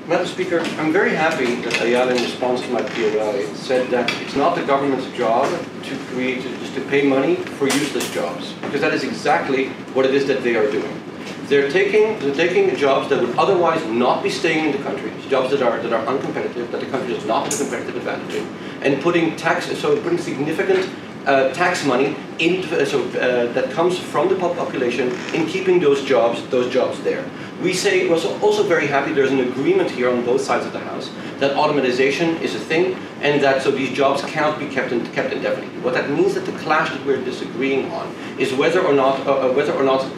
Madam Speaker, I'm very happy that Ayal, in response to my POI, said that it's not the government's job to create, just to pay money for useless jobs, because that is exactly what it is that they are doing. They're taking jobs that would otherwise not be staying in the country, jobs that are uncompetitive, that the country does not have a competitive advantage in, and putting significant tax money into, that comes from the population in keeping those jobs there. We say, we're also very happy there's an agreement here on both sides of the House that automatization is a thing, and that so these jobs cannot be kept indefinitely. What that means that the clash that we're disagreeing on is whether or not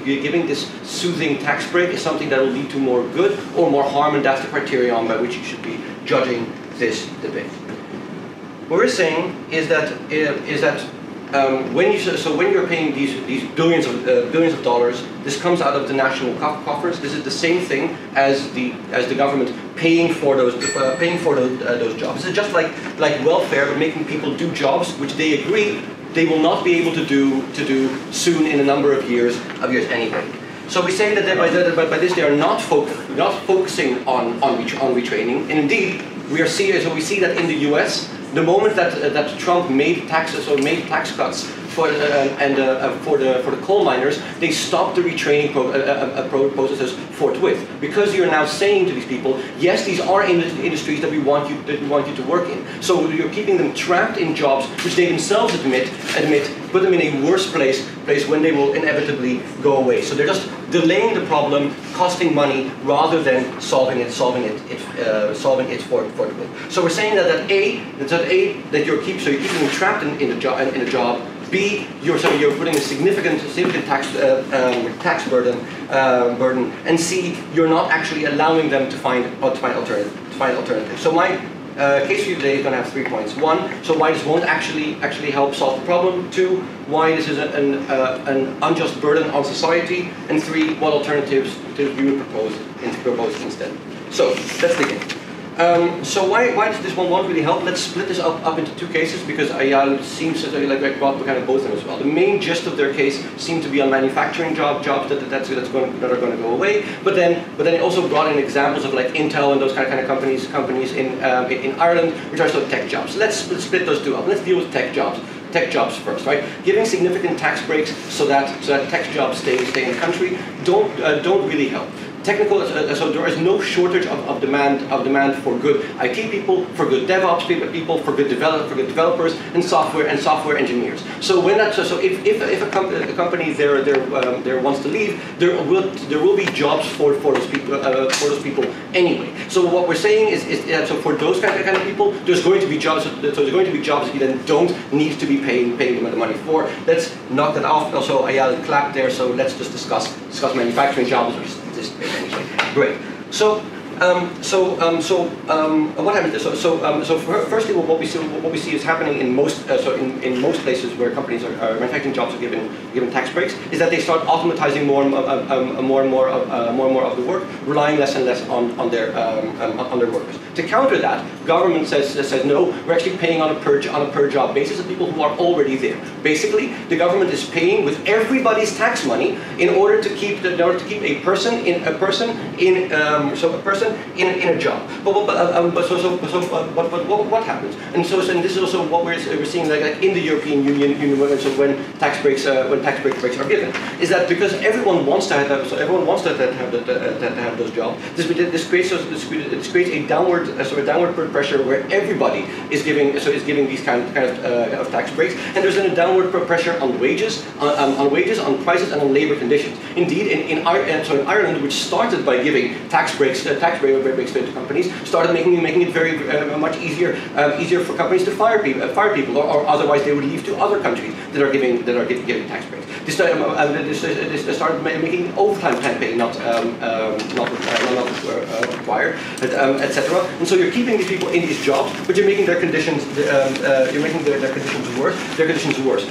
giving this soothing tax break is something that will lead to more good or more harm, and that's the criterion by which you should be judging this debate. What we're saying is that when you're paying these billions of dollars, this comes out of the national coffers. This is the same thing as the government paying for those jobs. This is just like welfare, but making people do jobs which they agree they will not be able to do soon in a number of years anyway. So we say that by this they are not focusing on retraining, and indeed we see that in the U.S. the moment that Trump made tax cuts for the coal miners, they stopped the retraining processes forthwith, because you're now saying to these people, yes, these are industries that we want you to work in. So you're keeping them trapped in jobs which they themselves admit put them in a worse place when they will inevitably go away. So they're just delaying the problem, costing money, rather than solving it forthwith. So we're saying that you're keeping them trapped in a job. B, you're putting a significant tax burden, and C, you're not actually allowing them to find alternatives. So my case for you today is going to have 3 points. 1, so why this won't actually help solve the problem. 2, why this is an unjust burden on society. And 3, what alternatives do you propose instead. So let's begin. So why does this one won't really help? Let's split this up into 2 cases, because Ayal seems to like brought kind of both of them as well. The main gist of their case seemed to be on manufacturing jobs that are going to go away. But then it also brought in examples of like Intel and those kind of companies in Ireland, which are still tech jobs. So let's split those 2 up. Let's deal with tech jobs first, right? Giving significant tax breaks so that tech jobs stay in the country don't really help. So there is no shortage of demand for good IT people, for good DevOps people, for good developers, and software engineers. So if a company there wants to leave, there will be jobs for those people anyway. So what we're saying is so for those kind of people, there's going to be jobs. So there's going to be jobs that you then don't need to be paying them the money for. Let's knock that off. Also, Ayal clapped there. So let's just discuss manufacturing jobs. Anyway. Great. So what happens there? Firstly, what we see is happening in most places where companies are manufacturing jobs are given tax breaks, is that they start automatizing more and more of the work, relying less and less on their workers. To counter that, government says no, we're actually paying on a per job basis of people who are already there. Basically, the government is paying with everybody's tax money in order to keep a person in a job. But what happens? And this is also what we're seeing like in the European Union. So when tax breaks are given, is that because everyone wants to have those jobs. This creates a downward pressure where everybody is giving these kind of tax breaks, and there's a downward pressure on wages, on prices, and on labor conditions. Indeed, in Ireland, which started by giving tax breaks to companies, started making it very much easier for companies to fire people, or otherwise they would leave to other countries that are giving tax breaks. This started making overtime pay not required, etc. And so you're keeping these people in these jobs, but you're making their conditions worse.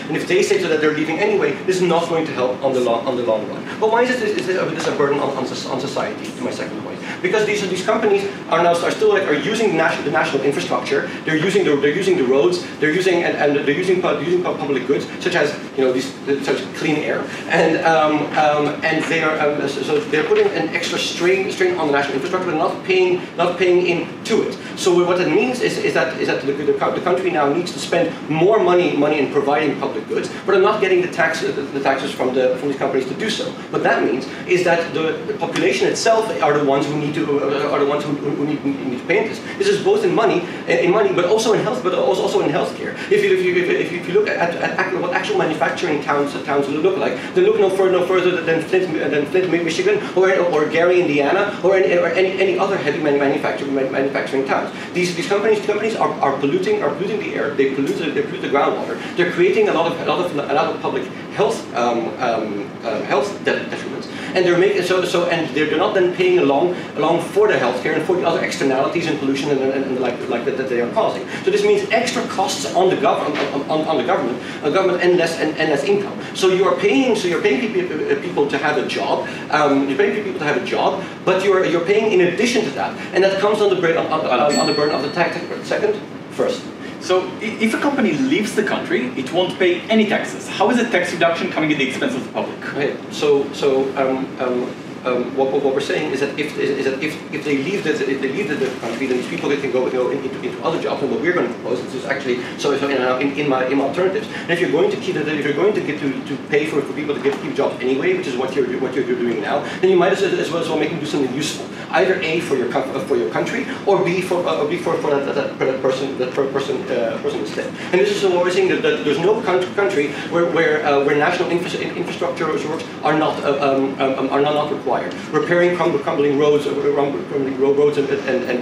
And if they say so that they're leaving anyway, this is not going to help on the long run. But why is this a burden on society? To my second point, because these companies are using the national infrastructure. They're using the roads. They're using public goods such as such clean air, and they are so they're putting an extra strain on the national infrastructure, but not paying into it. So what that means is that the country now needs to spend more money in providing public goods, but are not getting the taxes from these companies to do so. What that means is that the population itself are the ones who need to need to pay into this. This is both in money, but also in health, but also in healthcare. If you look at what actual manufacturing towns look like, they look no further than Flint, Michigan, or Gary, Indiana, or any other heavy manufacturing towns. These companies are polluting the air. They pollute the groundwater. They're creating a lot of public health detriments, and they're not then paying along for the healthcare and for the other externalities and pollution and the like that they are causing. So this means extra costs on the government and less income. So you're paying people to have a job. You're paying people to have a job, but you're paying in addition to that, and that comes on the burden of the tax. First. So if a company leaves the country, it won't pay any taxes. How is a tax reduction coming at the expense of the public? Okay. What we're saying is that if they leave the country, then these people can go into other jobs. And what we're going to propose is actually in my alternatives. And if you're going to pay for people to keep jobs anyway, which is what you're doing now, then you might as well make them do something useful. Either A, for your country, or B, for that person instead. And this is what we're saying, that there's no country where national infrastructure works are not required. Repairing crumbling roads and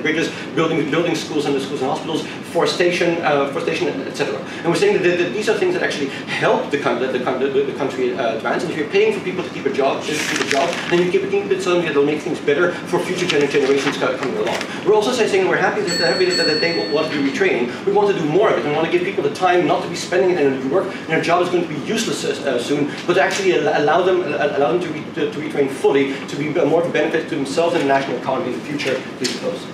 bridges, building schools and hospitals, forestation, etc. And we're saying that these are things that actually help the country advance. And if you're paying for people to keep a job, then you keep it something that will make things better for future generations coming along. We're also saying we're happy that they want to do retraining. We want to do more of it. We want to give people the time not to be spending it in work, and their job is going to be useless soon, but to actually allow them to retrain fully, to be more of a benefit to themselves and the national economy in the future. Please close.